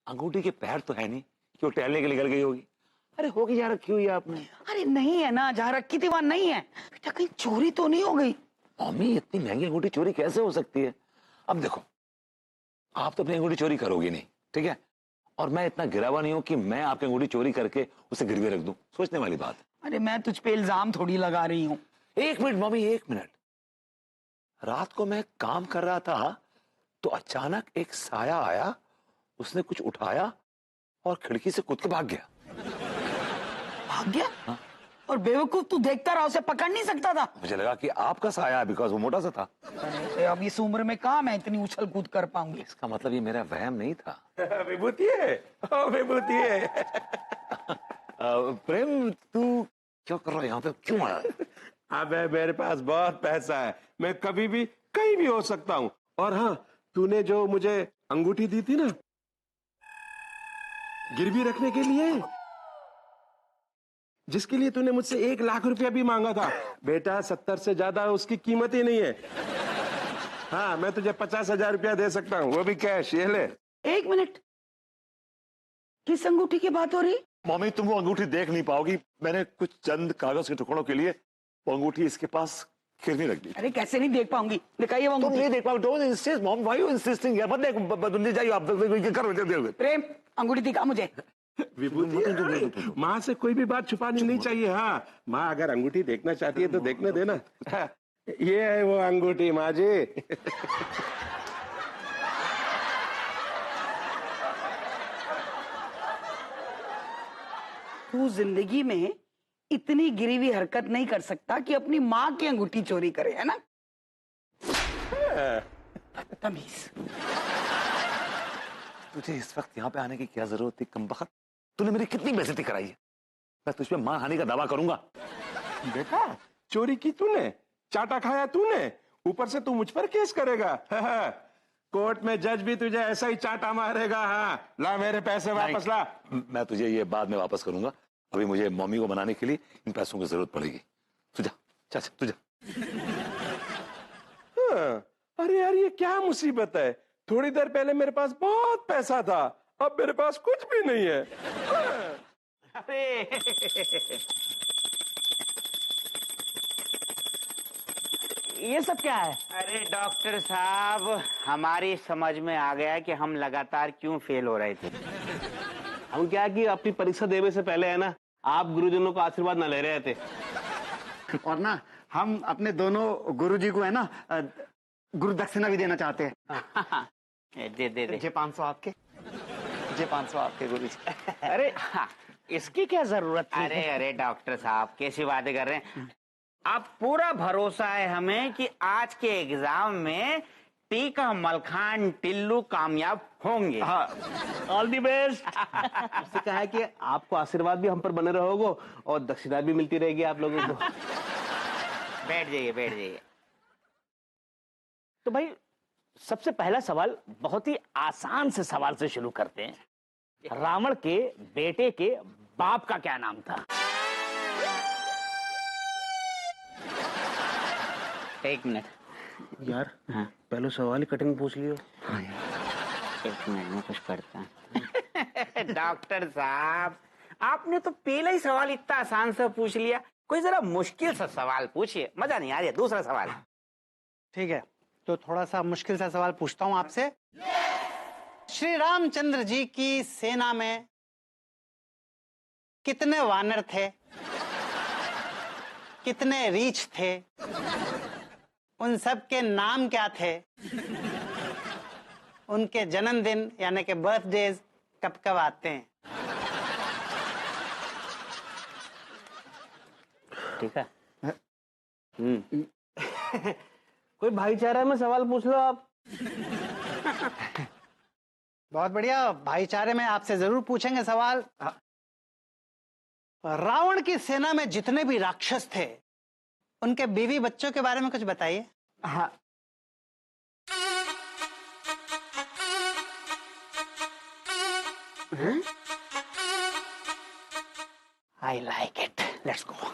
अंगूठी के पैर तो है नहीं कि वो टहलने के लिए निकल गई होगी। अरे होगी जहाँ रखी हुई है आपने। अरे नहीं है ना, जहाँ रखी थी वहां नहीं है। बेटा कहीं चोरी तो नहीं हो गई? मम्मी इतनी महंगी अंगूठी चोरी कैसे हो सकती है? अब देखो, आप तो अपनी अंगूठी चोरी करोगी नहीं, ठीक है, और मैं इतना गिरा हुआ नहीं हूं कि मैं आपकी अंगूठी चोरी करके उसे गिरवी रख दूं। सोचने वाली बात है। अरे मैं तुझ पे इल्जाम थोड़ी लगा रही हूँ। एक मिनट मम्मी, एक मिनट। रात को मैं काम कर रहा था तो अचानक एक साया आया, उसने कुछ उठाया और खिड़की से कूद के भाग गया। भाग गया? हाँ? और बेवकूफ, तू देखता रहा, उसे पकड़ नहीं सकता था? मुझे लगा कि आपका साया है, बिकॉज वो मोटा सा था। अरे अब इस उम्र में कहाँ मैं इतनी उछल कूद कर पाऊंगी। इसका मतलब ये मेरा वहम नहीं था। विभूति है, ओ विभूति है। प्रेम, तू क्या कर रहा है यहाँ पे, क्यों आया? अबे मेरे पास बहुत पैसा है, मैं कभी भी कहीं भी हो सकता हूँ। और हाँ, तूने जो मुझे अंगूठी दी थी ना गिरवी रखने के लिए, जिसके लिए तूने मुझसे 1 लाख रुपया भी मांगा था, बेटा 70 से ज्यादा उसकी कीमत ही नहीं है। हाँ, मैं तुझे 50,000 रुपया दे सकता हूँ, वो भी कैश। ये ले। एक मिनट, किस अंगूठी की बात हो रही? मम्मी तुम वो अंगूठी देख नहीं पाओगी। मैंने कुछ चंद कागज के टुकड़ों के लिए वो अंगूठी इसके पास गिरवी रख दी। अरे कैसे नहीं देख पाऊंगी, दिखाइए वो तुम अंगूठी। नहीं देख पाओगे। Don't insist mom, why you insisting यार? मत देख, बदलने जाइए आप। कर प्रेम, अंगूठी दिखा मुझे। विभूति, माँ से कोई भी बात छुपानी नहीं चाहिए। हाँ, माँ अगर अंगूठी देखना चाहती है तो देखने देना। हाँ, ये है वो अंगूठी माँ जी। तू जिंदगी में इतनी गिरी हुई हरकत नहीं कर सकता कि अपनी माँ की अंगूठी चोरी करे, है ना? तमीज। तुझे इस वक्त यहाँ पे आने की क्या जरूरत थी कमबख्त? तूने मेरी कितनी बेइज्जती कराई है। मैं तुझ पे मानहानि का दावा करूंगा। देखा, चोरी की तूने, चाटा खाया तूने, ऊपर से तू मुझ पर केस करेगा। कोर्ट में जज भी तुझे ऐसा ही चाटा मारेगा। हाँ, ला मेरे पैसे वापस ला। मैं तुझे ये बाद में वापस करूंगा। अभी मुझे मम्मी को मनाने के लिए इन पैसों की जरूरत पड़ेगी। तुझा चाचा, तुझा। हाँ, अरे यार ये क्या मुसीबत है? थोड़ी देर पहले मेरे पास बहुत पैसा था, अब मेरे पास कुछ भी नहीं है। अरे ये सब क्या है? अरे डॉक्टर साहब, हमारी समझ में आ गया कि हम लगातार क्यों फेल हो रहे थे। हम क्या कि अपनी परीक्षा देने से पहले है ना, आप गुरुजनों का आशीर्वाद न ले रहे थे। और ना हम अपने दोनों गुरुजी को है ना गुरु दक्षिणा भी देना चाहते हैं। दे दे दे। जे 500 आपके, जे 500 आपके गुरुजी। अरे हाँ, इसकी क्या जरूरत थी? अरे अरे डॉक्टर साहब, कैसी बातें कर रहे हैं आप? पूरा भरोसा है हमें कि आज के एग्जाम में टीका मलखान टिल्लू कामयाब होंगे। हाँ, ऑल दी बेस्ट। उससे कहा है कि आपको आशीर्वाद भी हम पर बने रहोगे और दक्षिणा भी मिलती रहेगी आप लोगों को। बैठ जाइए, बैठ जाइए। तो भाई सबसे पहला सवाल बहुत ही आसान से सवाल से शुरू करते हैं। रावण के बेटे के बाप का क्या नाम था? एक मिनट यार हाँ, पहले सवाल ही कठिन पूछ लियो। एक मिनट में कुछ करता है। डॉक्टर साहब, आपने तो पहला ही सवाल इतना आसान से पूछ लिया, कोई जरा मुश्किल सा सवाल पूछिए, मजा नहीं आ रहा। दूसरा सवाल। ठीक है, तो थोड़ा सा मुश्किल सा सवाल पूछता हूँ आपसे। श्री रामचंद्र जी की सेना में कितने वानर थे, कितने रीछ थे, उन सब के नाम क्या थे, उनके जन्मदिन यानी कि बर्थडेज कब कब आते हैं? ठीक है। कोई भाईचारा में सवाल पूछ लो आप। बहुत बढ़िया, भाईचारे में आपसे जरूर पूछेंगे सवाल। रावण की सेना में जितने भी राक्षस थे, उनके बीवी बच्चों के बारे में कुछ बताइए। हाँ, I like it, let's go.